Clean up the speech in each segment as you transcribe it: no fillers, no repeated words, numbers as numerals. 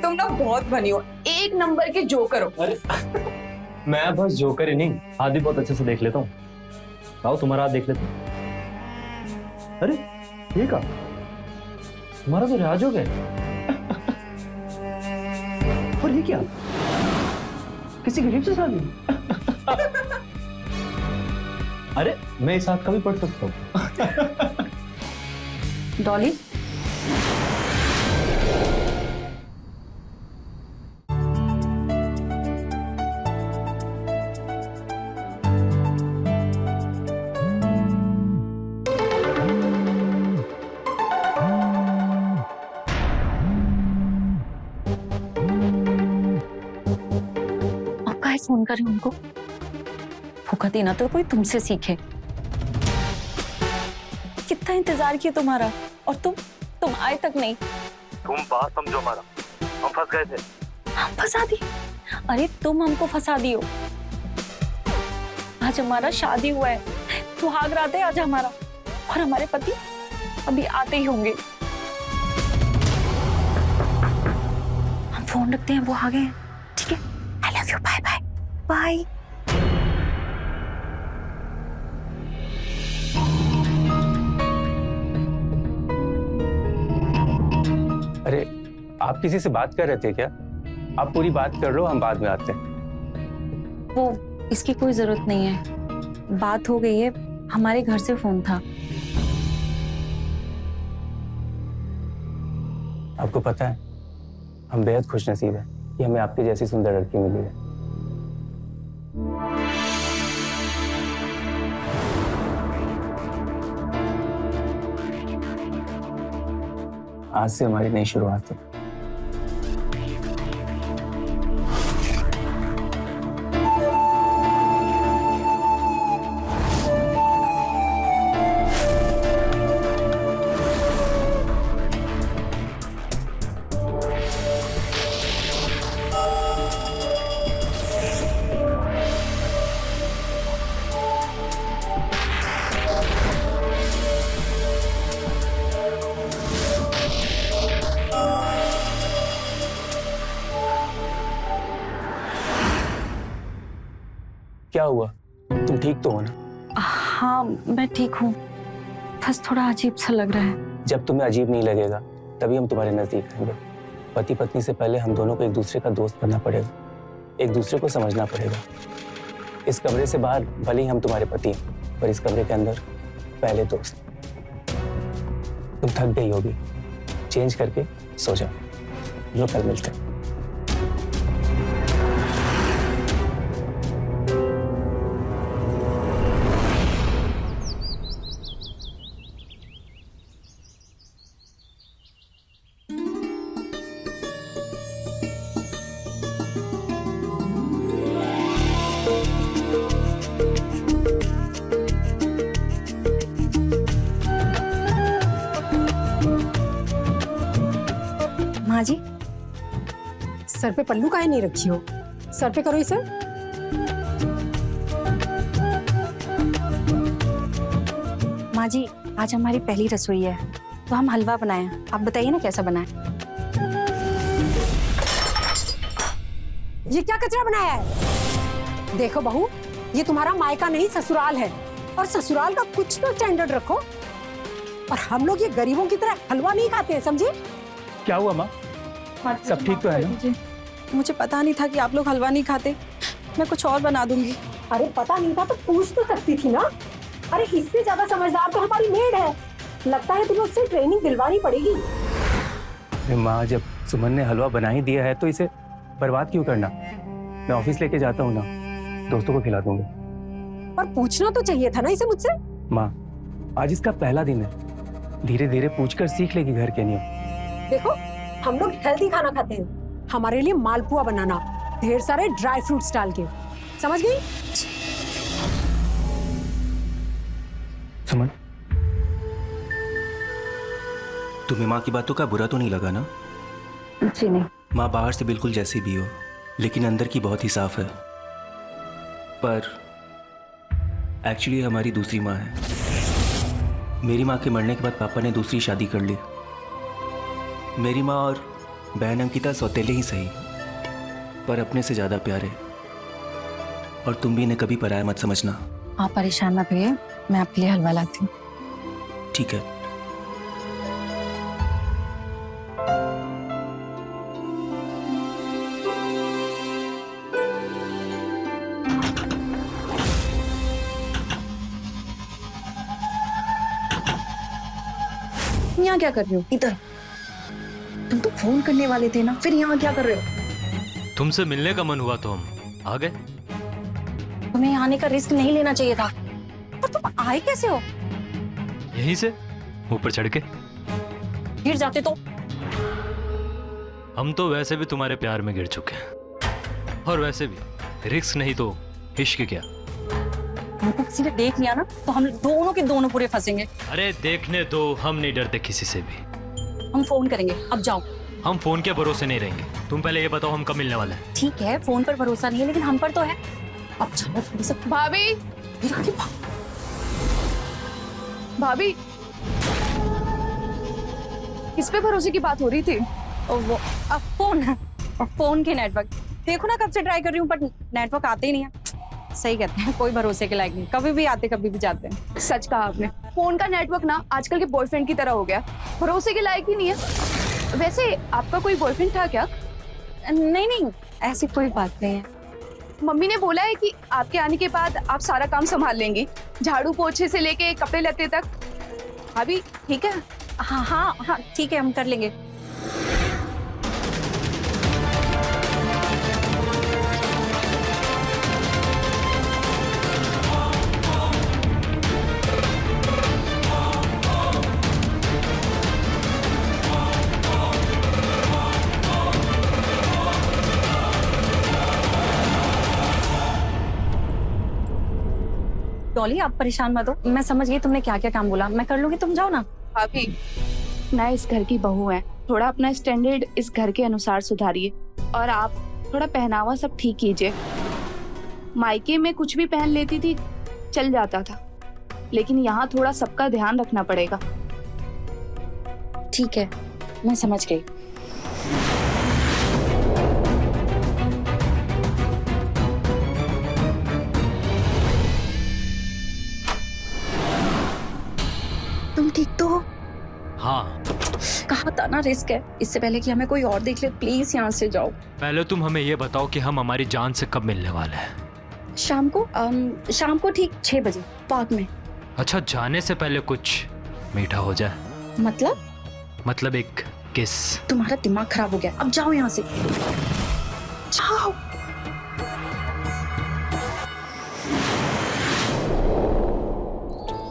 तुम ना बहुत बनी हो, एक नंबर के जोकर हो। अरे मैं बस जोकर ही नहीं, हाथ भी बहुत अच्छे से देख लेता हूँ। आओ तुम्हारा हाथ देख लेता हूँ। अरे ये का तुम्हारा तो रिवाज हो गया। और ये क्या, किसी गरीब से शादी? अरे मैं इस हाथ का भी पढ़ सकता हूँ। डॉली, फोन करें उनको। भूखा देना तो कोई तुमसे सीखे। कितना इंतजार किया तुम्हारा और तुम आए तक नहीं। तुम बात समझो हमारा, हम फंस गए थे। हम फंसा दिए? अरे तुम हमको फंसा दियो। आज हमारा शादी हुआ है, सुहाग रात है आज हमारा, और हमारे पति अभी आते ही होंगे। हम फोन रखते हैं, वो आ गए हैं। ठीक है, I love you, bye bye bye. अरे आप किसी से बात कर रहे थे क्या? आप पूरी बात कर लो, हम बाद में आते हैं। वो इसकी कोई जरूरत नहीं है, बात हो गई है। हमारे घर से फोन था। आपको पता है, हम बेहद खुशनसीब हैं कि हमें आपकी जैसी सुंदर लड़की मिली है। आज से हमारी नई शुरुआत है। क्या हुआ, तुम ठीक तो हो ना? हाँ मैं ठीक हूँ, बस थोड़ा अजीब सा लग रहा है। जब तुम्हें अजीब नहीं लगेगा तभी हम तुम्हारे नजदीक आएंगे। पति पत्नी से पहले हम दोनों को एक दूसरे का दोस्त बनना पड़ेगा, एक दूसरे को समझना पड़ेगा। इस कमरे से बाहर भले ही हम तुम्हारे पति हैं, पर इस कमरे के अंदर पहले दोस्त। तुम थक गई होगी, चेंज करके सो जाओ। लो कल मिलते हैं। माँ जी, सर पे पल्लू काहे नहीं रखी हो? सर पे करो इसे। माँ जी आज हमारी पहली रसोई है, तो हम हलवा बनाए। आप बताइए ना कैसा बना है। ये क्या कचरा बनाया है? देखो बहू, ये तुम्हारा मायका नहीं ससुराल है, और ससुराल का कुछ तो स्टैंडर्ड रखो। और हम लोग ये गरीबों की तरह हलवा नहीं खाते हैं, समझे? क्या हुआ माँ, सब ठीक तो है ना? मुझे पता नहीं था कि आप लोग हलवा नहीं खाते, मैं कुछ और बना दूंगी। अरे पता नहीं था तो पूछ तो सकती थी ना। अरे इससे ज्यादा समझदार तो हमारी मेड है। लगता है तुम्हें उससे ट्रेनिंग दिलवानी पड़ेगी। माँ, जब सुमन ने हलवा बना ही दिया है तो इसे बर्बाद क्यों करना? मैं ऑफिस लेके जाता हूँ ना, दोस्तों को खिला दूंगा। पर पूछना तो चाहिए था ना इसे मुझसे। माँ, आज इसका पहला दिन है, धीरे धीरे पूछकर सीख लेगी घर के नियम। देखो, हम लोग हेल्दी खाना खाते हैं, हमारे लिए मालपुआ बनाना, ढेर सारे ड्राई फ्रूट्स डाल के, समझ गई? सुमन, तुम्हें माँ की बातों का बुरा तो नहीं लगा ना? जी नहीं। माँ बाहर से बिल्कुल जैसी भी हो, लेकिन अंदर की बहुत ही साफ है। पर एक्चुअली हमारी दूसरी माँ है। मेरी माँ के मरने के बाद पापा ने दूसरी शादी कर ली। मेरी माँ और बहन अंकिता सौतेले ही सही, पर अपने से ज्यादा प्यारे। और तुम भी इन्हें कभी पराया मत समझना। आप परेशान ना होइए, मैं आपके लिए हलवा लाती हूँ। ठीक है। यहाँ क्या कर रहे हो? इधर। तुम तो फोन करने वाले थे ना, फिर यहाँ क्या कर रहे हो? तुमसे मिलने का मन हुआ तो हम आ गए। तुम्हें यहाँ आने का रिस्क नहीं लेना चाहिए था। पर तुम आए कैसे हो? यहीं से ऊपर चढ़ के। गिर जाते तो? हम तो वैसे भी तुम्हारे प्यार में गिर चुके हैं, और वैसे भी रिस्क नहीं तो इश्क क्या। हमको किसी ने देख लिया ना तो हम दोनों के दोनों पूरे फंसेंगे। अरे देखने दो, हम नहीं डरते किसी से भी। हम फोन करेंगे, अब जाओ। हम फोन के भरोसे नहीं रहेंगे। तुम पहले ये बताओ हम कब मिलने वाले हैं? ठीक है, फोन पर भरोसा नहीं है लेकिन हम पर तो है। अब चलो थोड़ी सी। भाभी, भाभी, किस पे भरोसे की बात हो रही थी? वो अब फोन के नेटवर्क देखो ना, कब से ट्राई कर रही हूँ पर नेटवर्क आते ही नहीं है। सही कहते हैं, कोई भरोसे के लायक नहीं, कभी भी आते कभी भी जाते हैं। सच कहा आपने। फोन का नेटवर्क ना आजकल के बॉयफ्रेंड की तरह हो गया, भरोसे के लायक ही नहीं है। वैसे आपका कोई बॉयफ्रेंड था क्या? नहीं नहीं, ऐसी कोई बात नहीं है। मम्मी ने बोला है कि आपके आने के बाद आप सारा काम संभाल लेंगी, झाड़ू पोछे से लेके कपड़े लत्ते तक। भाभी ठीक है? हाँ हाँ हाँ ठीक है, हम कर लेंगे। डॉली आप परेशान मत हो, मैं समझ गई तुमने क्या क्या काम बोला, मैं कर लूंगी, तुम जाओ ना। भाभी, मैं इस घर की बहू है, थोड़ा अपना स्टैंडर्ड इस घर के अनुसार सुधारिए, और आप थोड़ा पहनावा सब ठीक कीजिए। मायके में कुछ भी पहन लेती थी, चल जाता था, लेकिन यहाँ थोड़ा सबका ध्यान रखना पड़ेगा। ठीक है, मैं समझ गई। तुम ठीक तो हो? हाँ। कहा था ना रिस्क है, इससे पहले कि हमें कोई और देख ले प्लीज यहाँ से जाओ। पहले तुम हमें ये बताओ कि हम हमारी जान से कब मिलने वाले हैं? शाम को ठीक 6 बजे पार्क में। अच्छा, जाने से पहले कुछ मीठा हो जाए। मतलब एक किस। तुम्हारा दिमाग खराब हो गया, अब जाओ यहाँ से, जाओ।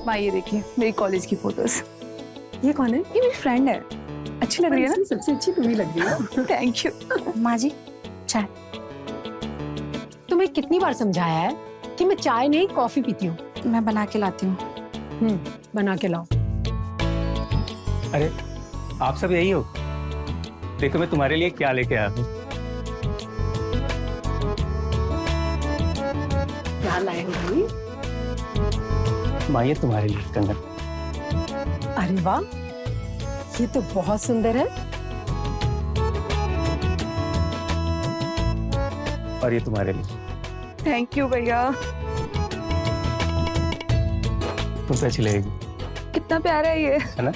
माँ ये देखिए मेरी कॉलेज की फोटोज। ये कौन है? ये मेरी फ्रेंड है, अच्छी लग रही है ना? सबसे अच्छी तुम्हें लग रही है। Thank you. माँ जी चाय। तुम्हें कितनी बार समझाया है कि मैं चाय नहीं कॉफी पीती हूँ। मैं बना के लाती हूँ। बना के लाओ। अरे आप सब यही हो? देखो मैं तुम्हारे लिए क्या लेके आया हूँ। क्या लाए हो भाई? माँ ये तुम्हारे लिए कंगन। अरे वाह, ये तो बहुत सुंदर है। और ये तुम्हारे लिए। थैंक यू भैया। तुमसे अच्छी लगेगी, कितना प्यारा है ये, है ना?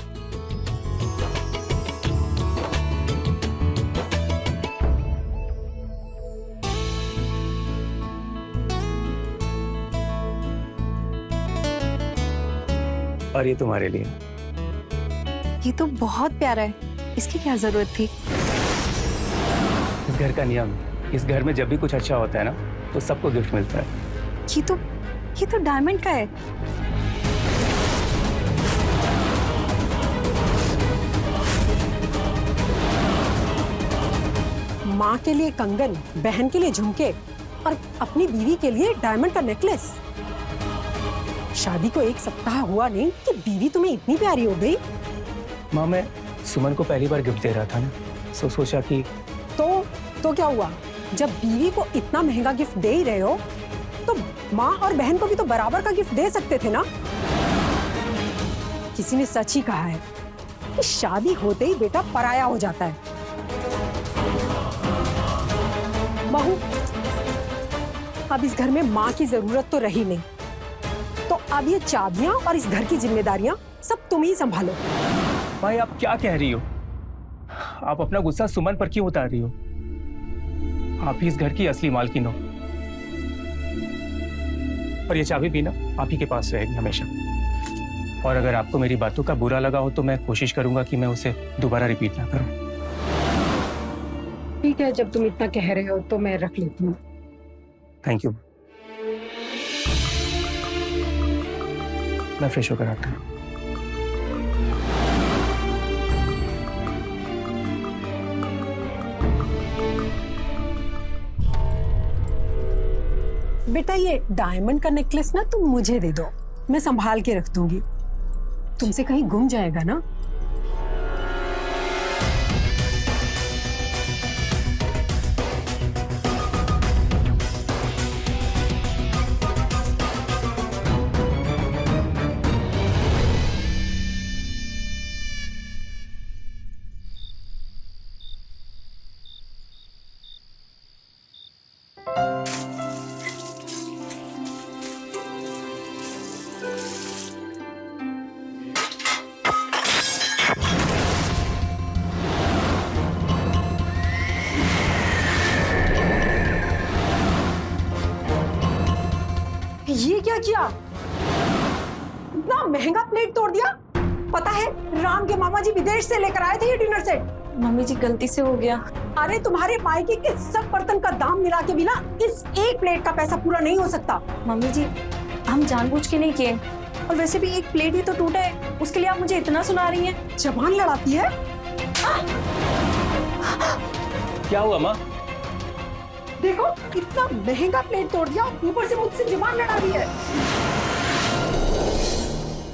और ये तुम्हारे लिए। ये तो बहुत प्यारा है, इसकी क्या जरूरत थी? इस घर का नियम, इस घर में जब भी कुछ अच्छा होता है ना तो सबको गिफ्ट मिलता है। ये तो डायमंड का है। माँ के लिए कंगन, बहन के लिए झुमके और अपनी बीवी के लिए डायमंड का नेकलेस। शादी को 1 सप्ताह हुआ नहीं कि बीवी तुम्हें इतनी प्यारी हो गई। माँ मैं सुमन को पहली बार गिफ्ट दे रहा था ना, तो सोचा कि तो क्या हुआ? जब बीवी को इतना महंगा गिफ्ट दे ही रहे हो तो माँ और बहन को भी तो बराबर का गिफ्ट दे सकते थे ना। किसी ने सच ही कहा है कि शादी होते ही बेटा पराया हो जाता है। बहू, अब इस घर में माँ की जरूरत तो रही नहीं, तो अब ये चाबियां और इस घर की जिम्मेदारियां सब तुम ही संभालो। भाई आप क्या कह रही हो? आप अपना गुस्सा सुमन पर क्यों उतार रही हो? आप ही इस घर की असली मालकिन हो, और ये चाबी भी ना आप ही के पास रहेगी हमेशा। और अगर आपको मेरी बातों का बुरा लगा हो तो मैं कोशिश करूंगा कि मैं उसे दोबारा रिपीट ना करूं। ठीक है, जब तुम इतना कह रहे हो तो मैं रख लेती हूँ। Thank you. मैं फ्रेश होकर आता हूँ। बेटा ये डायमंड का नेकलेस ना तुम मुझे दे दो, मैं संभाल के रख दूंगी। तुमसे कहीं गुम जाएगा ना। ये क्या किया? इतना महंगा प्लेट तोड़ दिया। पता है राम के मामा जी विदेश से लेकर आए थे ये डिनर सेट। मम्मी जी गलती से हो गया। अरे तुम्हारे मायके के सब बर्तन का दाम मिला के भी ना इस एक प्लेट का पैसा पूरा नहीं हो सकता। मम्मी जी हम जानबूझ के नहीं किए, और वैसे भी एक प्लेट ही तो टूटा है, उसके लिए आप मुझे इतना सुना रही हैं। जबान लड़ाती है। क्या हुआ माँ? देखो इतना महंगा प्लेट तोड़ दिया, ऊपर से मुझसे जुबान लड़ा रही है।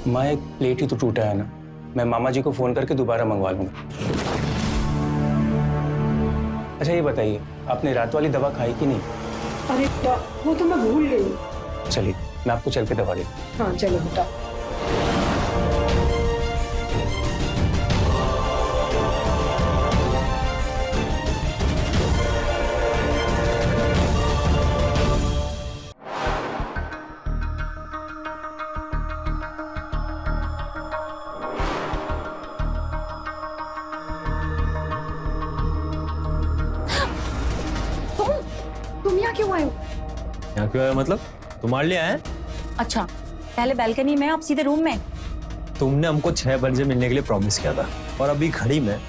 माँ एक प्लेट ही तो टूटा है ना, मैं मामा जी को फोन करके दोबारा मंगवा लूंगा। अच्छा ये बताइए आपने रात वाली दवा खाई कि नहीं? अरे वो तो मैं भूल गई। चलिए मैं आपको चल के दवा देता हूँ। हाँ चलो बेटा। तुम यहाँ क्यों आए हो? यहाँ क्यों आया मतलब? तुम्हारे लिए आए? अच्छा पहले बालकनी में, आप सीधे रूम में। तुमने हमको 6 बजे मिलने के लिए प्रॉमिस किया था और अभी घड़ी में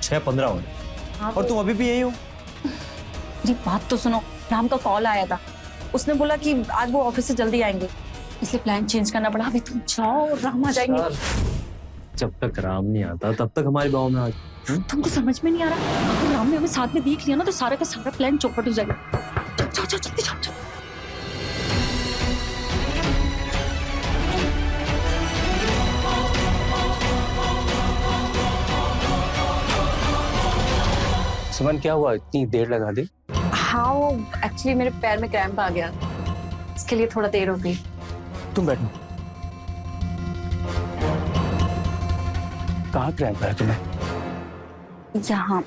6:15 हो रहे और तुम अभी भी यही हो। मेरी बात तो सुनो, राम का कॉल आया था, उसने बोला कि आज वो ऑफिस से जल्दी आएंगे, इसलिए प्लान चेंज करना पड़ा। अभी तुम जाओ, राम आ जाएंगे। जब तक राम नहीं आता तब तक हमारे गाँव में आज तुमको समझ में नहीं आ रहा? अगर राम ने हमें साथ में देख लिया ना तो सारा का सारा प्लान चौपट हो जाएगा। जाओ जाओ जल्दी जाओ। सुमन क्या हुआ, इतनी देर लगा दी? हाँ वो एक्चुअली मेरे पैर में क्रैम्प आ गया, इसके लिए थोड़ा देर हो गई। तुम बैठो। कहाँ क्रैम्प है तुम्हें? यहाँ।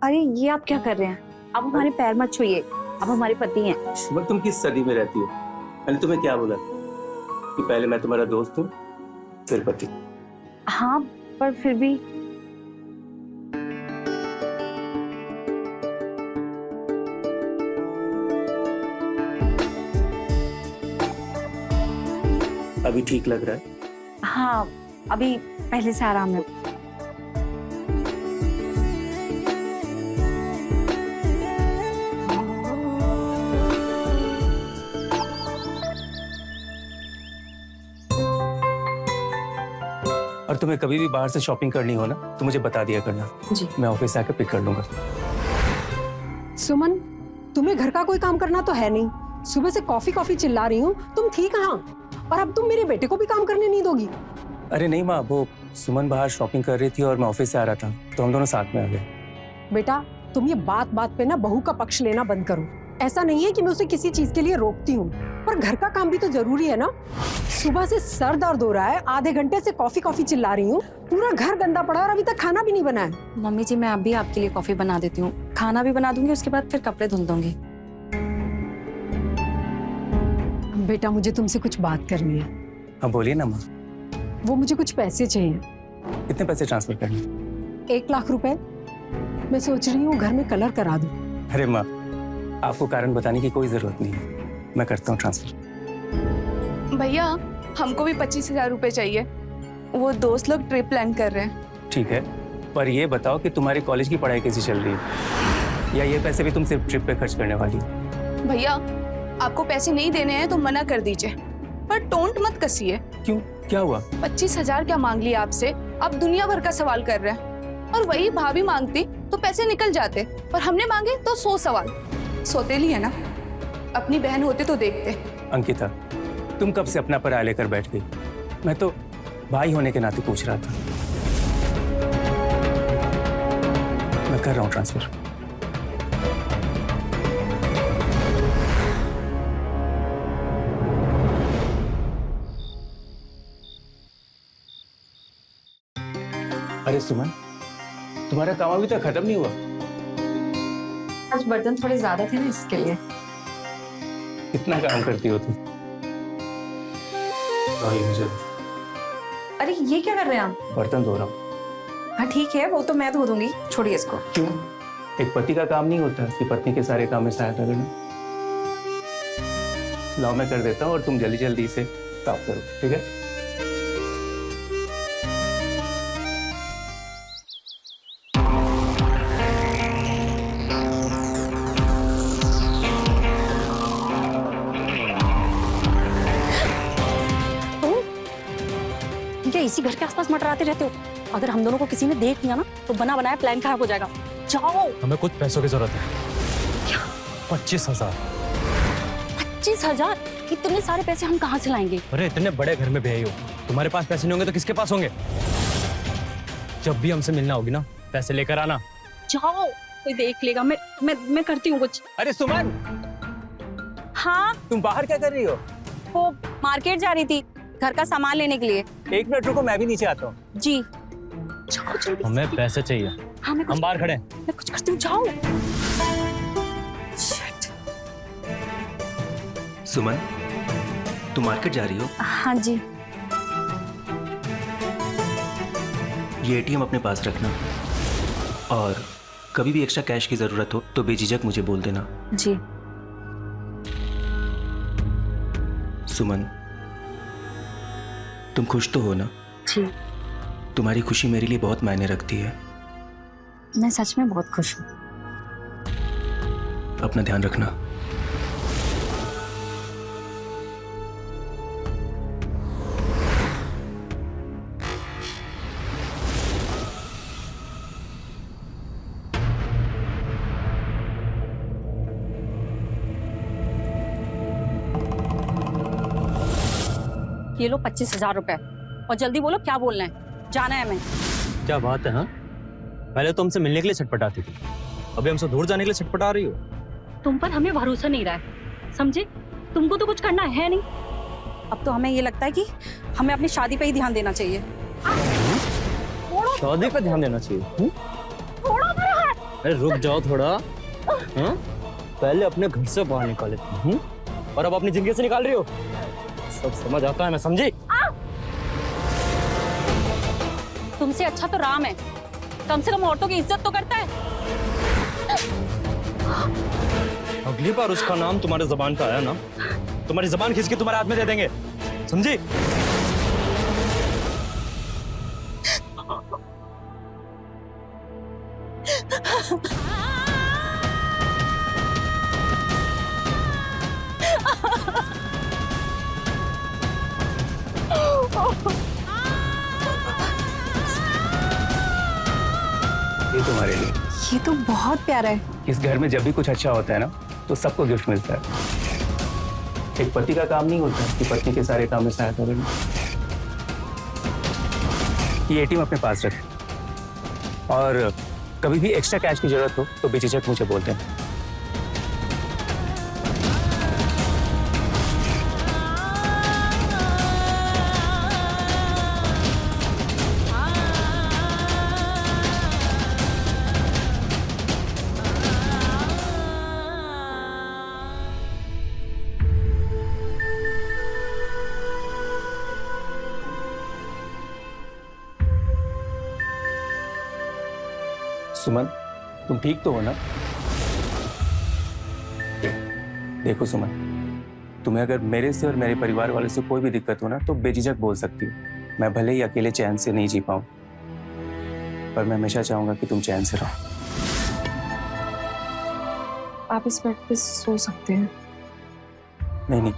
अरे ये आप क्या कर रहे हैं? आप हमारे पैर मत छुइए, आप हमारे पति हैं। सुमन तुम किस सदी में रहती हो? मैंने तुम्हें क्या बोला कि पहले मैं तुम्हारा दोस्त हूँ फिर पति? हाँ पर फिर भी अभी ठीक लग रहा है? हाँ अभी पहले से आराम है। और तुम्हें कभी भी बाहर से शॉपिंग करनी हो ना तो मुझे बता दिया करना जी। मैं ऑफिस से आकर पिक कर लूंगा। सुमन तुम्हें घर का कोई काम करना तो है नहीं, सुबह से कॉफी कॉफी चिल्ला रही हूँ, तुम थी कहाँ? और अब तुम मेरे बेटे को भी काम करने नहीं दोगी? अरे नहीं माँ, वो सुमन बाहर शॉपिंग कर रही थी और मैं ऑफिस से आ रहा था तो हम दोनों साथ में आ गए। बेटा तुम ये बात बात पे ना बहू का पक्ष लेना बंद करो। ऐसा नहीं है कि मैं उसे किसी चीज के लिए रोकती हूँ, पर घर का काम भी तो जरूरी है ना। सुबह से सर दर्द हो रहा है, आधे घंटे से कॉफी कॉफी चिल्ला रही हूँ, पूरा घर गंदा पड़ा और अभी तक खाना भी नहीं बना है। मम्मी जी मैं अभी आपके लिए कॉफी बना देती हूँ, खाना भी बना दूंगी, उसके बाद फिर कपड़े धुल दूंगी। बेटा मुझे तुमसे कुछ बात करनी है। हाँ बोलिए ना माँ। वो मुझे कुछ पैसे चाहिए। कितने पैसे ट्रांसफर करने? 1 लाख रुपए। मैं सोच रही हूँ घर में कलर करा दूँ। अरे माँ, आपको कारण बताने की कोई जरूरत नहीं है, मैं करता हूँ ट्रांसफर। भैया हमको भी 25,000 रुपए चाहिए, वो दोस्त लोग ट्रिप प्लान कर रहे हैं। ठीक है, पर ये बताओ कि तुम्हारी कॉलेज की पढ़ाई कैसी चल रही है, या ये पैसे भी तुम सिर्फ ट्रिप पे खर्च करने वाली हो? भैया आपको पैसे नहीं देने हैं तो मना कर दीजिए, पर टोंट मत कसिए। क्यों, क्या हुआ? 25,000 क्या मांग लिया आपसे, आप दुनिया भर का सवाल कर रहे हैं। और वही भाभी मांगती तो पैसे निकल जाते, पर हमने मांगे तो 100 सवाल। सौतेली है ना, अपनी बहन होते तो देखते। अंकिता, तुम कब से अपना पराया लेकर बैठ गई? मैं तो भाई होने के नाते पूछ रहा था। मैं कर रहा हूँ ट्रांसफर। अरे सुमन, तुम्हारा काम अभी तक खत्म नहीं हुआ? आज बर्तन थोड़े ज्यादा थे ना, इसके लिए। कितना काम करती हो तुम? मुझे अरे ये क्या कर रहे हैं आप? बर्तन धो रहा हूँ। हाँ ठीक है, वो तो मैं धो दूंगी, छोड़िए इसको। क्यों? एक पति का काम नहीं होता कि पत्नी के सारे काम में सहायता करना? लाओ मैं कर देता हूँ और तुम जल्दी जल्दी इसे साफ करो, ठीक है? क्या इसी घर के आसपास मंडराते रहते हो? अगर हम दोनों को किसी ने देख लिया ना तो बना बनाया प्लान खराब हो जाएगा। जाओ। हमें कुछ पैसों की जरूरत है। 25,000। 25,000? इतने सारे पैसे हम कहाँ से लाएंगे? अरे इतने बड़े घर में भी हो, तुम्हारे पास पैसे नहीं होंगे तो किसके पास होंगे? जब भी हमसे मिलना होगी ना, पैसे लेकर आना। जाओ, कोई देख लेगा। मैं करती हूँ कुछ। अरे सुमन, हाँ तुम बाहर क्या कर रही हो? वो मार्केट जा रही थी घर का सामान लेने के लिए। 1 मिनट रुको, मैं भी नीचे आता हूँ। जी जाओ जल्दी। हमें पैसे चाहिए। हाँ हम बाहर खड़े हैं। मैं कुछ करती हूँ, जाओ। Shit. सुमन, तुम मार्केट जा रही हो? हाँ जी। ये एटीएम अपने पास रखना, और कभी भी एक्स्ट्रा कैश की जरूरत हो तो बेझिझक मुझे बोल देना। जी। सुमन, तुम खुश तो हो ना? जी। तुम्हारी खुशी मेरे लिए बहुत मायने रखती है। मैं सच में बहुत खुश हूँ। अपना ध्यान रखना। ये लो 25,000 रुपए, और जल्दी बोलो क्या बोलना है, जाना है हमें। क्या बात है? हाँ, पहले तो हमसे मिलने के लिए छटपटाती थी, अभी हमसे दूर जाने के लिए छटपटा रही हो। तुम पर हमें भरोसा नहीं रहा है, समझे? तुमको तो कुछ करना है नहीं। अब तो हमें ये लगता है कि हमें अपनी शादी पे ही ध्यान देना चाहिए। शादी पे ध्यान देना चाहिए? अरे रुक जाओ थोड़ा। हाँ? पहले अपने घर से बाहर निकाले थे, और अब अपनी जिंदगी से निकाल रही हो। सब समझ आता है, मैं समझी। तुमसे अच्छा तो राम है, कम से कम औरतों की इज्जत तो करता है। अगली बार उसका नाम तुम्हारे जबान पे आया ना, तुम्हारी जबान खींच के तुम्हारे हाथ में दे देंगे, समझी? ये तुम्हारे लिए। ये तो बहुत प्यारा है। इस घर में जब भी कुछ अच्छा होता है ना, तो सबको गिफ्ट मिलता है। एक पति का काम नहीं होता कि पत्नी के सारे काम में सहायता करना। ये एटीएम अपने पास रखें, और कभी भी एक्स्ट्रा कैश की जरूरत हो तो बेझिझक मुझे बोलते हैं। सुमन, तुम ठीक तो हो ना? देखो सुमन, तुम्हें अगर मेरे से और मेरे परिवार वालों से कोई भी दिक्कत हो ना तो बेझिझक बोल सकती हो। मैं भले ही अकेले चैन से नहीं जी पाऊं, पर मैं हमेशा चाहूंगा कि तुम चैन से रहो। आप इस बेड पे सो सकते हैं। नहीं,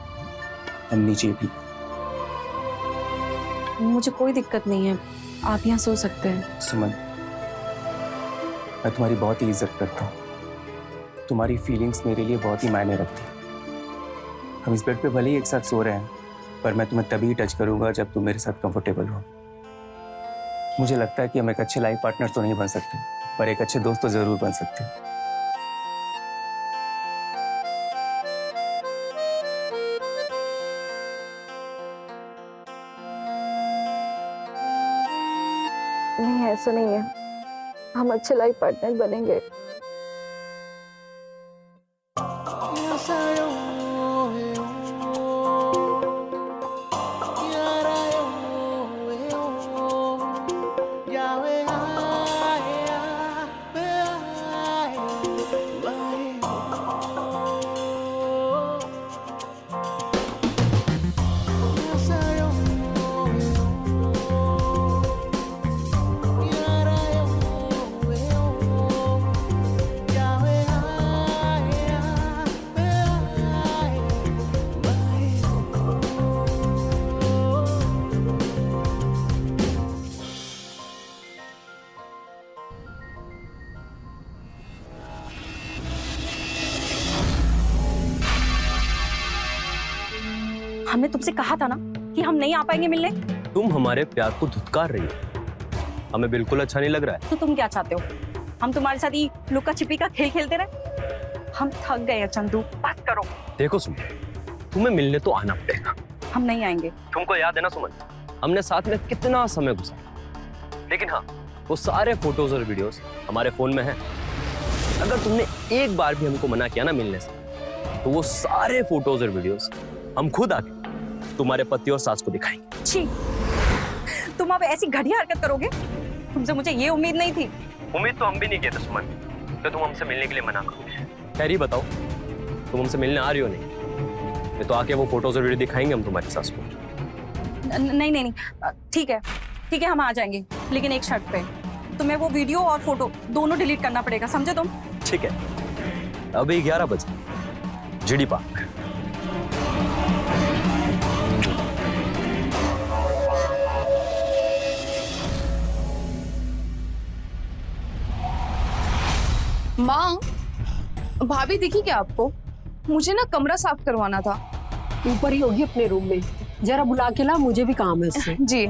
हम नीचे भी। मुझे कोई दिक्कत नहीं है, आप यहाँ सो सकते हैं। सुमन, मैं तुम्हारी बहुत ही इज्जत करता हूँ। तुम्हारी फीलिंग्स मेरे लिए बहुत ही मायने रखती हैं। हम इस बेड पे भले ही एक साथ सो रहे हैं, पर मैं तुम्हें तभी टच करूंगा जब तुम मेरे साथ कंफर्टेबल हो। मुझे लगता है कि हम एक अच्छे लाइफ पार्टनर तो नहीं बन सकते, पर एक अच्छे दोस्त तो जरूर बन सकते हैं। नहीं, ऐसा नहीं है, हम अच्छे लाइफ पार्टनर बनेंगे। हमने तुमसे कहा था ना कि हम नहीं आ पाएंगे मिलने। तुम हमारे प्यार को धुतकार रही हो, हमें बिल्कुल अच्छा नहीं लग रहा है। तो तुम क्या चाहते हो, हम तुम्हारे साथ ही लुका छिपी का खेल खेलते रहे? हम थक गए हैं चंदू, बस करो। देखो सुमन, तुम्हें मिलने तो आना पड़ेगा। हम नहीं आएंगे। तुमको याद है ना सुमन, हमने साथ में कितना समय गुजारा, लेकिन हाँ, वो सारे फोटोज और वीडियोस हमारे फोन में हैं। अगर तुमने एक बार भी हमको मना किया ना मिलने से, तो वो सारे फोटोज और वीडियोस हम खुद आके तुम्हारे पति और सास को दिखाएंगे। छी, तुम अब ऐसी घटिया हरकत करोगे? तुमसे मुझे ये उम्मीद नहीं थी। उम्मीद तो हम भी नहीं किए थे सुमन, तो तुम हमसे मिलने के लिए मना करोगे। खैर ही बताओ, तुम हमसे मिलने आ रही हो नहीं? ये तो आके वो फोटोज और वीडियो दिखाएंगे हम तुम्हारी सास को। नहीं नहीं नहीं, ठीक है ठीक है, हम आ जाएंगे, लेकिन एक शर्त पे, तुम्हें वो वीडियो और फोटो दोनों डिलीट करना पड़ेगा, समझे तुम? ठीक है, अभी 11 बजे जीडी पार्क। माँ, भाभी दिखी क्या आपको? मुझे ना कमरा साफ करवाना था। ऊपर ही होगी अपने रूम में, जरा बुला के ला, मुझे भी काम है उससे। जी।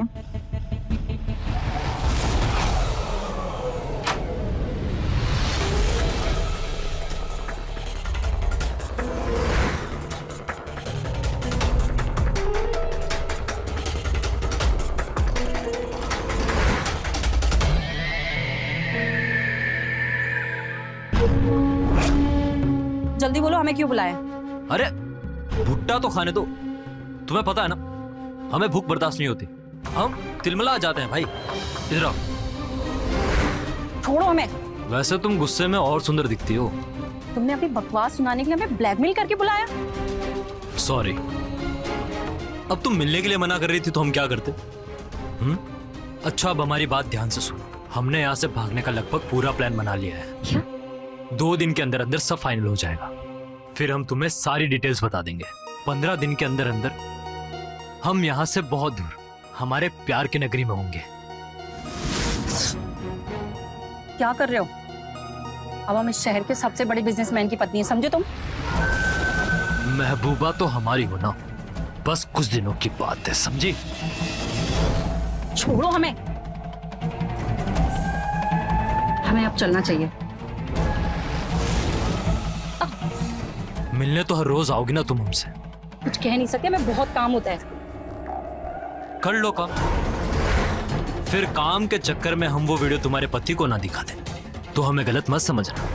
जल्दी बोलो, हमें क्यों बुलाया? अरे भुट्टा तो खाने दो, तुम्हें पता है ना हमें भूख बर्दाश्त नहीं होती, हम तिलमिला जाते हैं भाई। इधर आओ। छोड़ो हमें। वैसे तुम गुस्से में और सुंदर दिखती हो। तुमने अपनी बकवास सुनाने के लिए हमें ब्लैकमेल करके बुलाया? सॉरी। अब तुम मिलने के लिए मना कर रही थी तो हम क्या करते? अच्छा, अब हमारी बात ध्यान से सुनो। हमने यहाँ से भागने का लगभग पूरा प्लान बना लिया है। क्या? 2 दिन के अंदर अंदर सब फाइनल हो जाएगा, फिर हम तुम्हें सारी डिटेल्स बता देंगे। 15 दिन के अंदर अंदर हम यहाँ से बहुत दूर हमारे प्यार की नगरी में होंगे। क्या कर रहे हो? अब हम इस शहर के सबसे बड़े बिजनेसमैन की पत्नी है, समझे तुम? महबूबा तो हमारी हो ना, बस कुछ दिनों की बात है, समझी? छोड़ो हमें, हमें अब चलना चाहिए। मिलने तो हर रोज आओगी ना तुम हमसे? कुछ कह नहीं सकते, हमें बहुत काम होता है। कर लो काम, फिर काम के चक्कर में हम वो वीडियो तुम्हारे पति को ना दिखा दें तो हमें गलत मत समझना।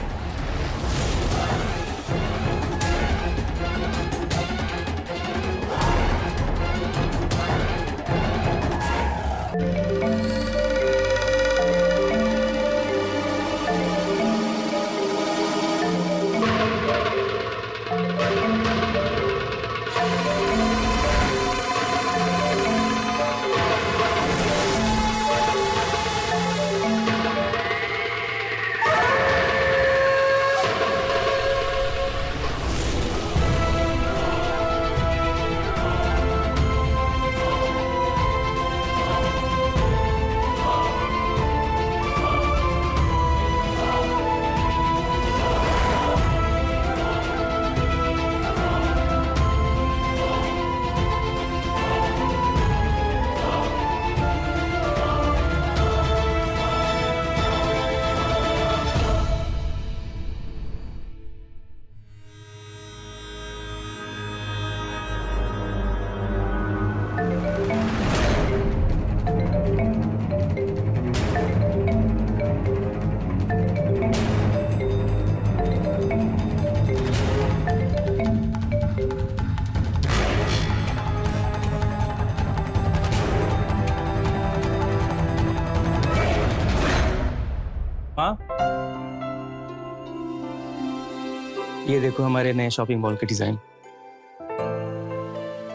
ये देखो हमारे नए शॉपिंग मॉल के डिजाइन,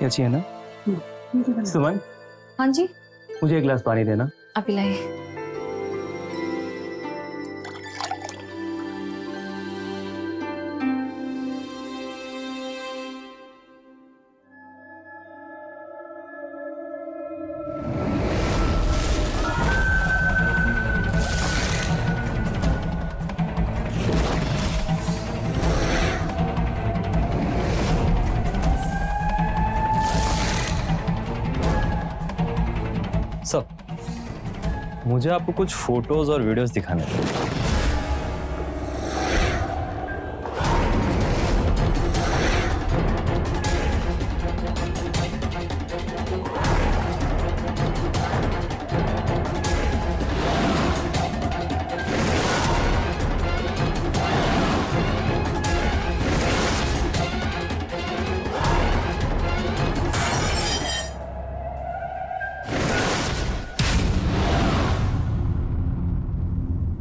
ये अच्छी है ना? सुमन, हाँ जी, मुझे एक गिलास पानी देना। अभी लाइए। सर, मुझे आपको कुछ फोटोज और वीडियोस दिखाने थे।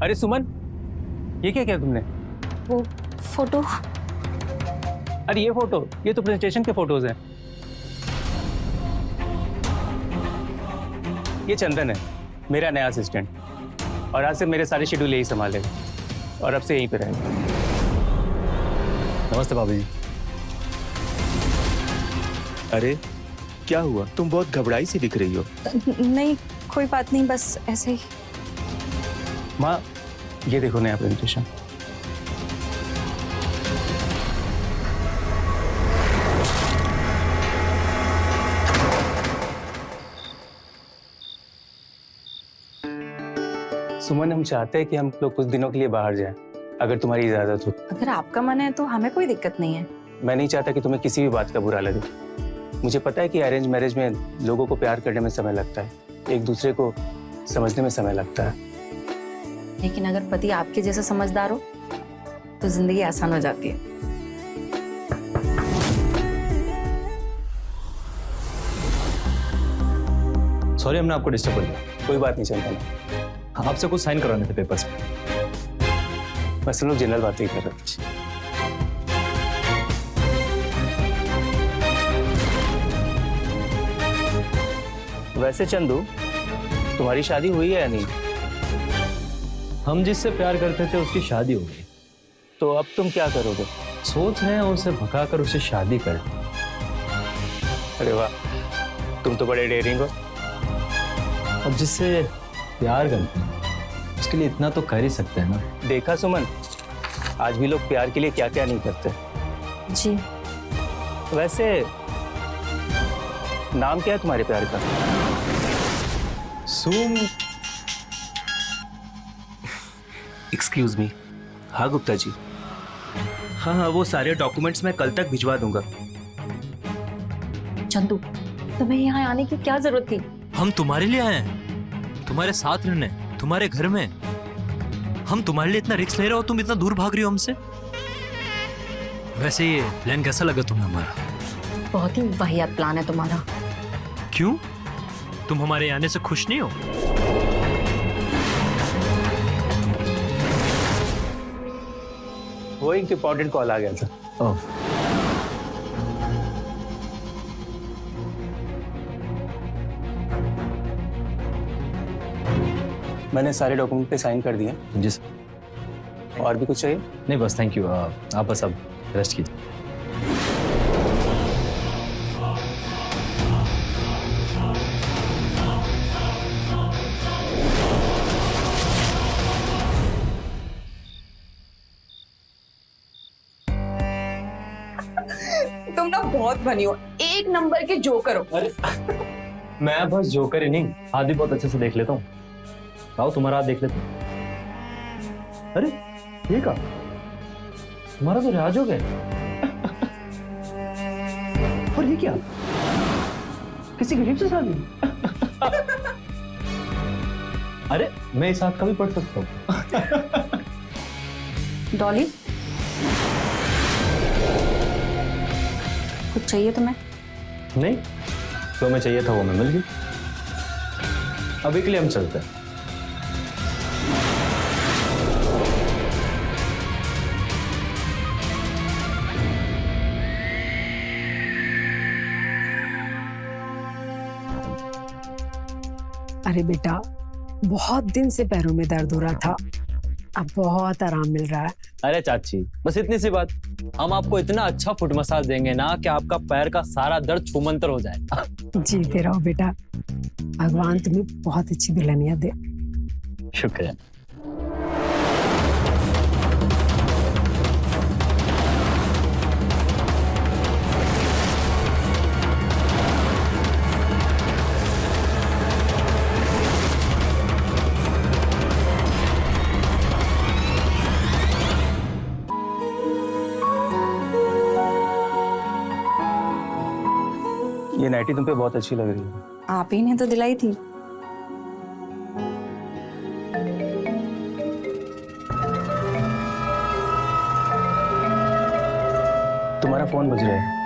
अरे सुमन, ये क्या किया तुमने? वो फोटो। अरे ये फोटो, ये तो प्रेजेंटेशन के फोटोज हैं। ये चंदन है, मेरा नया असिस्टेंट, और आज से मेरे सारे शेड्यूल यही संभालेगा और अब से यहीं पे रहेगा। नमस्ते भाभी जी। अरे क्या हुआ, तुम बहुत घबराई सी दिख रही हो। नहीं, कोई बात नहीं, बस ऐसे ही। माँ, ये देखो नया प्रेजेंटेशन। सुमन, हम चाहते हैं कि हम लोग कुछ दिनों के लिए बाहर जाएं, अगर तुम्हारी इजाजत हो। अगर आपका मन है तो हमें कोई दिक्कत नहीं है। मैं नहीं चाहता कि तुम्हें किसी भी बात का बुरा लगे। मुझे पता है कि अरेंज मैरिज में लोगों को प्यार करने में समय लगता है, एक दूसरे को समझने में समय लगता है। लेकिन अगर पति आपके जैसा समझदार हो तो जिंदगी आसान हो जाती है। सॉरी, हमने आपको डिस्टर्ब कर दिया। कोई बात नहीं, चंदन। आपसे कुछ साइन करवाने थे पेपर्स पे। बस हम लोग जनरल बातें ही कर रहे थे। वैसे चंदू, तुम्हारी शादी हुई है या नहीं? हम जिससे प्यार करते थे उसकी शादी हो गई, तो अब तुम क्या करोगे? सोच रहे हैं उसे भगाकर उससे शादी करें। अरे वाह, तुम तो बड़े डेयरिंग हो। अब जिससे प्यार करते हैं उसके लिए इतना तो कर ही सकते हैं ना। देखा सुमन, आज भी लोग प्यार के लिए क्या क्या नहीं करते। जी। वैसे नाम क्या है तुम्हारे प्यार का? सुम। Excuse me. हाँ गुप्ता जी। हाँ हाँ, वो सारे डॉक्यूमेंट्स मैं कल तक भिजवा दूंगा। चंदू, तुम्हें यहाँ आने की क्या जरूरत थी? हम तुम्हारे लिए आए हैं, तुम्हारे साथ रहने, तुम्हारे घर में। हम तुम्हारे लिए इतना रिस्क ले रहे हो, तुम इतना दूर भाग रही हो हमसे। वैसे ये प्लान कैसा लगा तुम्हें हमारा? बहुत ही वाहियात प्लान है तुम्हारा। क्यों? तुम हमारे आने से खुश नहीं हो? वो एक इम्पोर्टेंट कॉल आ गया था। ओह, मैंने सारे डॉक्यूमेंट पे साइन कर दिए। जी सर। और भी कुछ चाहिए? नहीं बस, थैंक यू। आप बस अब रेस्ट कीजिए। तुम ना बहुत बनी हो, एक नंबर के जोकर हो। अरे मैं बस जोकर ही नहीं, हाथ भी बहुत अच्छे से देख लेता हूँ। आओ तुम्हारा हाथ देख लेते हैं। अरे ठीक है, तुम्हारा तो रिवाज हो गया। और ये क्या, किसी गरीब से शादी? अरे मैं इस हाथ का भी पढ़ सकता हूँ। डॉली, कुछ चाहिए तुम्हें? नहीं, जो मैं चाहिए था वो मैं मिल गई। अभी के लिए हम चलते हैं। अरे बेटा, बहुत दिन से पैरों में दर्द हो रहा था, अब बहुत आराम मिल रहा है। अरे चाची, बस इतनी सी बात, हम आपको इतना अच्छा फुट मसाज देंगे ना कि आपका पैर का सारा दर्द छूमंतर हो जाएगा। जीते रहो बेटा, भगवान तुम्हें बहुत अच्छी दुल्हनिया दे। शुक्रिया। ये नाइटी तुम पे बहुत अच्छी लग रही है। आप ही ने तो दिलाई थी। तुम्हारा फोन बज रहा है।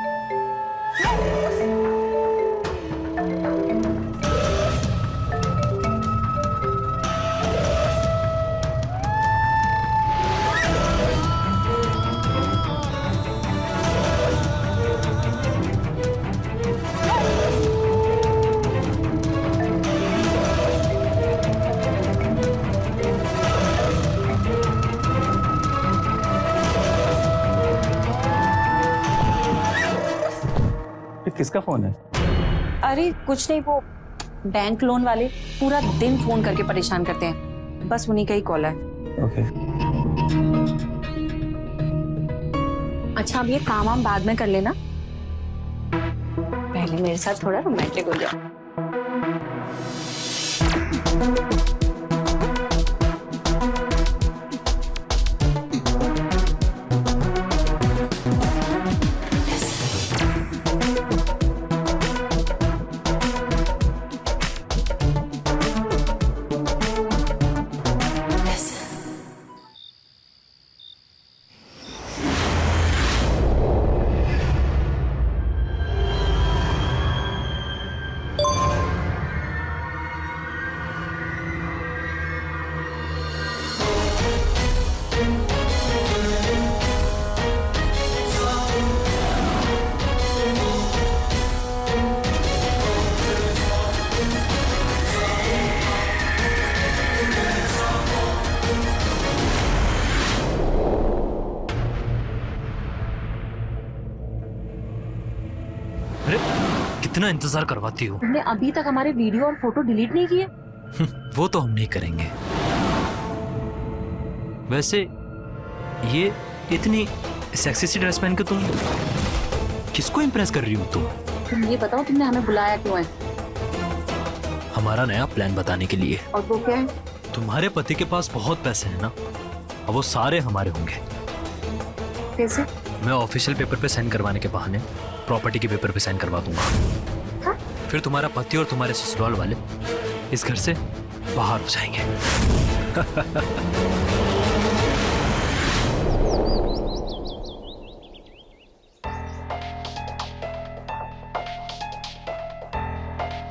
ये किसका फोन है? अरे कुछ नहीं, वो बैंक लोन वाले पूरा दिन फोन करके परेशान करते हैं, बस उन्हीं का ही कॉल है। ओके। अच्छा, अब ये काम हम बाद में कर लेना, पहले मेरे साथ थोड़ा रोमांटिक हो जाओ। अरे कितना इंतजार करवाती हो। तुमने अभी तक हमारे वीडियो और फोटो डिलीट नहीं किए? वो तो हम नहीं करेंगे। वैसे ये इतनी सेक्सी सी ड्रेस पहन के तुम किसको इम्प्रेस कर रही हो तुम? तुम ये बताओ, तुमने हमें बुलाया क्यों है? हमारा नया प्लान बताने के लिए। और वो क्या है? तुम्हारे पति के पास बहुत पैसे हैं ना, अब वो सारे हमारे होंगे। कैसे? मैं ऑफिशियल पेपर पे साइन करवाने के बहाने प्रॉपर्टी के पेपर पे साइन करवा दूंगा। हाँ? फिर तुम्हारा पति और तुम्हारे ससुराल वाले इस घर से बाहर हो जाएंगे।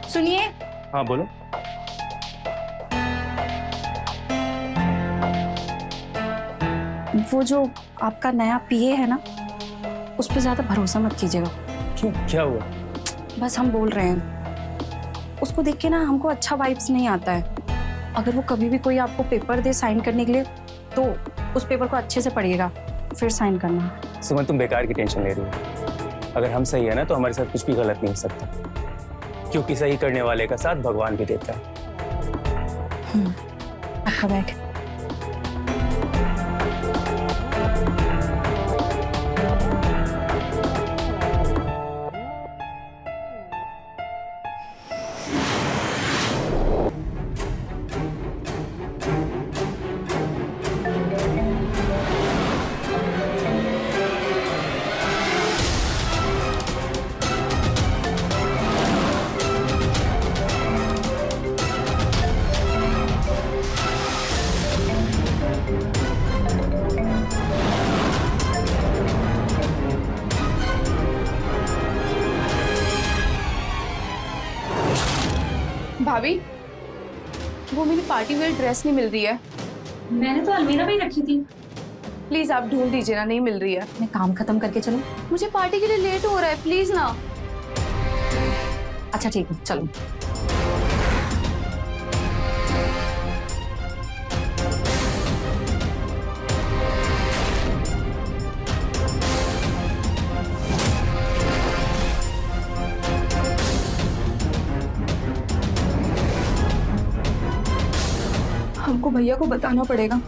सुनिए, हाँ बोलो। वो जो आपका नया पीए है ना, उस पर ज्यादा भरोसा मत कीजिएगा। क्यों, क्या हुआ? बस हम बोल रहे हैं, उसको देख के ना हमको अच्छा वाइब्स नहीं आता है। अगर वो कभी भी कोई आपको पेपर दे साइन करने के लिए, तो उस पेपर को अच्छे से पढ़िएगा, फिर साइन करना। सुमन, तुम बेकार की टेंशन ले रही हो। अगर हम सही है ना, तो हमारे साथ कुछ भी गलत नहीं हो सकता, क्योंकि सही करने वाले का साथ भगवान भी देता है। आपका बैग। भाभी, वो मेरी पार्टी वेयर ड्रेस नहीं मिल रही है। मैंने तो अलमीरा में ही रखी थी। प्लीज आप ढूंढ दीजिए ना, नहीं मिल रही है। मैं काम खत्म करके चलूं? मुझे पार्टी के लिए लेट हो रहा है, प्लीज ना। अच्छा ठीक है, चलो। हमको भैया को बताना पड़ेगा।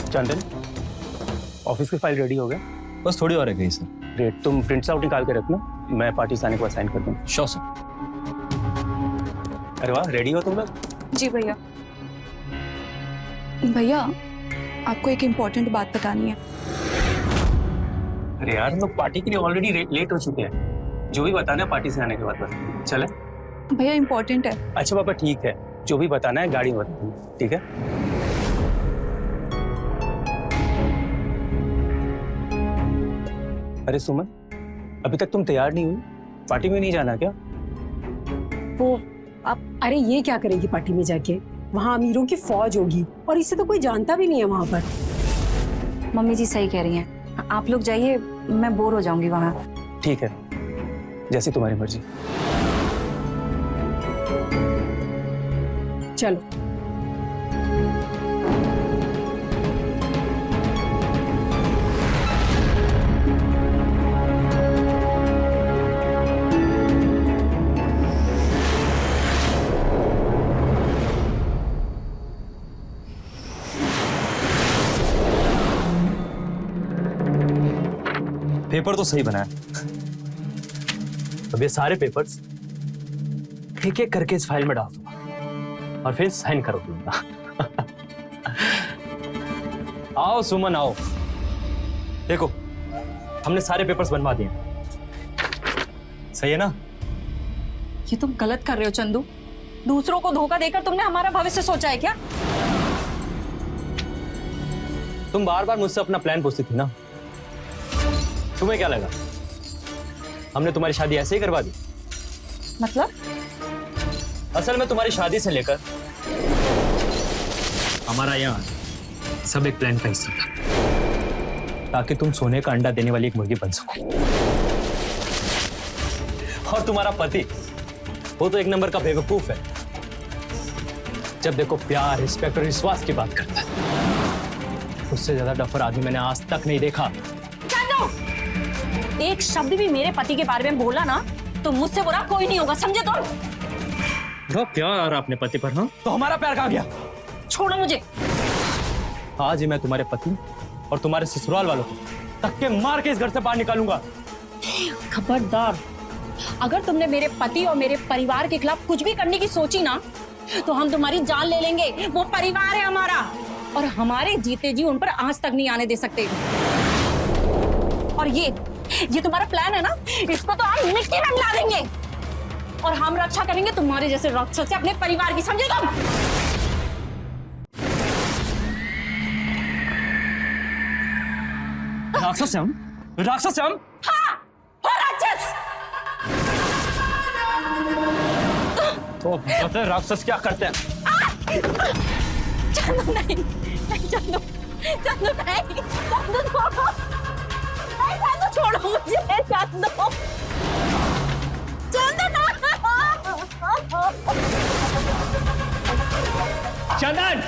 चंदन, ऑफिस की फाइल रेडी हो गया? बस थोड़ी और है गई सर। ग्रेट, तुम प्रिंट्स आउट निकाल के रखना, मैं पार्टी से आने के बाद साइन कर दूंगा। Sure sir. अरे वाह, रेडी हो तुम लोग? जी भैया। भैया, आपको एक इम्पोर्टेंट बात बतानी है। अरे यार, हम लोग पार्टी के लिए ऑलरेडी लेट हो चुके हैं। जो भी बताना है पार्टी से आने के बाद बस। चले? भैया इम्पोर्टेंट है। अच्छा पापा, ठीक है, जो भी बताना है गाड़ी में बता दूंगा, ठीक है? अरे सुमन, अभी तक तुम तैयार नहीं हुई? पार्टी में नहीं जाना क्या? वो अब अरे ये क्या करेगी पार्टी में जाके? वहाँ अमीरों की फौज होगी और इसे तो कोई जानता भी नहीं है वहाँ पर। मम्मी जी सही कह रही हैं, आप लोग जाइए, मैं बोर हो जाऊंगी वहाँ। ठीक है, जैसी तुम्हारी मर्जी। चलो। पेपर तो सही बना है। अब ये सारे पेपर्स एक एक करके इस फाइल में डाल दूंगा और फिर साइन करो दूंगा। आओ सुमन आओ, देखो हमने सारे पेपर्स बनवा दिए। सही है ना? ये तुम गलत कर रहे हो चंदू। दूसरों को धोखा देकर तुमने हमारा भविष्य सोचा है क्या? तुम बार बार मुझसे अपना प्लान पूछती थी ना, तुम्हें क्या लगा हमने तुम्हारी शादी ऐसे ही करवा दी? मतलब? असल में तुम्हारी शादी से लेकर हमारा यहाँ सब एक प्लान का हिस्सा था, ताकि तुम सोने का अंडा देने वाली एक मुर्गी बन सको। और तुम्हारा पति वो तो एक नंबर का बेवकूफ है। जब देखो प्यार, रिस्पेक्ट और विश्वास की बात करता है। उससे ज्यादा डफर आदमी मैंने आज तक नहीं देखा। एक शब्द भी मेरे पति के बारे में बोला ना तो मुझसे बुरा कोई नहीं होगा, समझे तुम? जो प्यार अपने पति पर ना, तो हमारा प्यार कहाँ गया? छोड़ो मुझे। आज ही मैं तुम्हारे पति और तुम्हारे ससुराल वालों को धक्के मार के इस घर से बाहर निकालूंगा। खबरदार, अगर तुमने मेरे पति और मेरे परिवार के खिलाफ कुछ भी करने की सोची ना तो हम तुम्हारी जान ले लेंगे। वो परिवार है हमारा और हमारे जीते जी उन पर आंच तक नहीं आने दे सकते। और ये तुम्हारा प्लान है ना, इसको तो हम मिट्टी में मिला देंगे और हम रक्षा करेंगे तुम्हारे जैसे राक्षस से अपने परिवार की, समझे तुम? राक्षस है हम? राक्षस है हम? हाँ, हो राक्षस। तो पता है राक्षस क्या करते हैं? चंदू नहीं, नहीं चंदू, चंदू नहीं, चंदू छोड़ो, नहीं चंदू छोड़ो मुझे, चंदू, चंदू ना। चंदन!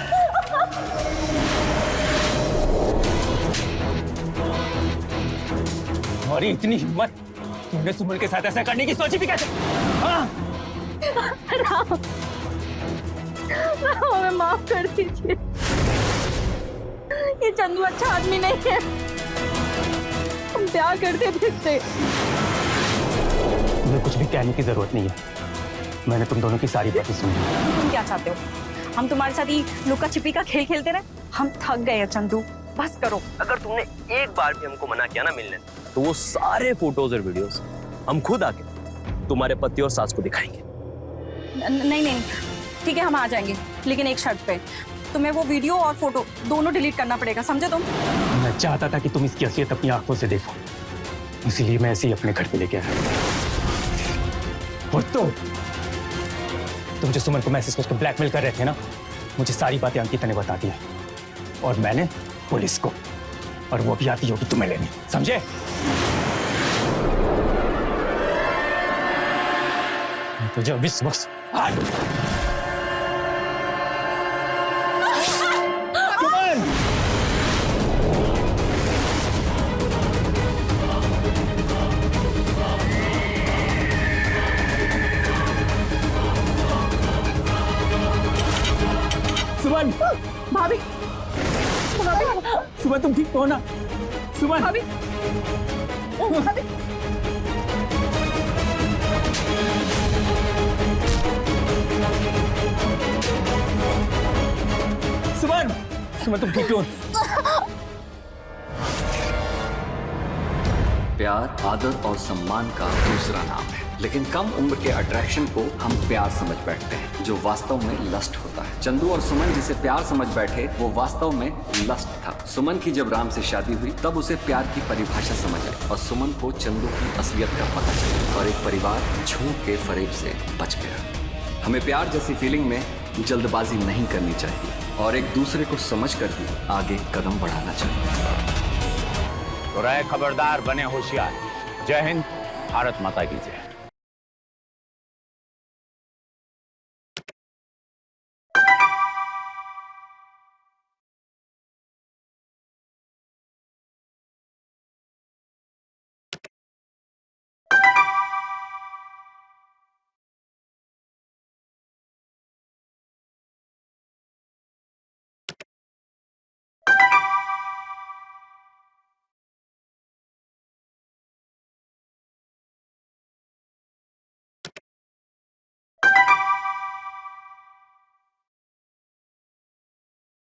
और इतनी हिम्मत तुमने सुमन के साथ ऐसा करने की सोची भी कैसे? हाँ? राम, हमें माफ कर दीजिए। ये चंदू अच्छा आदमी नहीं है, हम प्यार करते थे इससे। तुम्हें कुछ भी कहने की जरूरत नहीं है, मैंने तुम दोनों की सारी बातें सुनी। तुम क्या चाहते हो? हम तुम्हारे साथ ही लुका छिपी का खेल खेलते रहे? हम थक गए हैं चंदू, बस करो। अगर तुमने एक बार भी हमको मना किया ना मिलने से, तो वो सारे फोटोज और वीडियोस हम खुद आके तुम्हारे पति और सास को दिखाएंगे। नहीं नहीं, ठीक है हम आ जाएंगे, लेकिन एक शर्त पे, तुम्हें वो वीडियो और फोटो दोनों डिलीट करना पड़ेगा, समझे तुम? मैं चाहता था कि तुम इसकी असलियत अपनी आंखों से देखो, इसीलिए मैं ऐसे ही अपने घर पे लेके आया। और तुम जो सुमन को मैसेज करके ब्लैकमेल कर रहे थे ना, मुझे सारी बातें अंकिता ने बता दी है और मैंने पुलिस को, और वो भी आती होगी तुम्हें लेने, समझे? तुझे अभी वक्त सुमन, भाभी सुमन तुम ठीक हो ना? सुमन, भाभी सुमन, सुमन तुम ठीक हो? प्यार आदर और सम्मान का दूसरा नाम है, लेकिन कम उम्र के अट्रैक्शन को हम प्यार समझ बैठते हैं, जो वास्तव में लस्ट होता है। चंदू और सुमन जिसे प्यार समझ बैठे वो वास्तव में लस्ट था। सुमन की जब राम से शादी हुई तब उसे प्यार की परिभाषा समझ आई और सुमन को चंदू की असलियत का पता चला और एक परिवार झूठ के फरेब से बच गया। हमें प्यार जैसी फीलिंग में जल्दबाजी नहीं करनी चाहिए और एक दूसरे को समझ कर ही आगे कदम बढ़ाना चाहिए। तो रहे खबरदार, बने होशियार। जय हिंद, भारत माता की जय।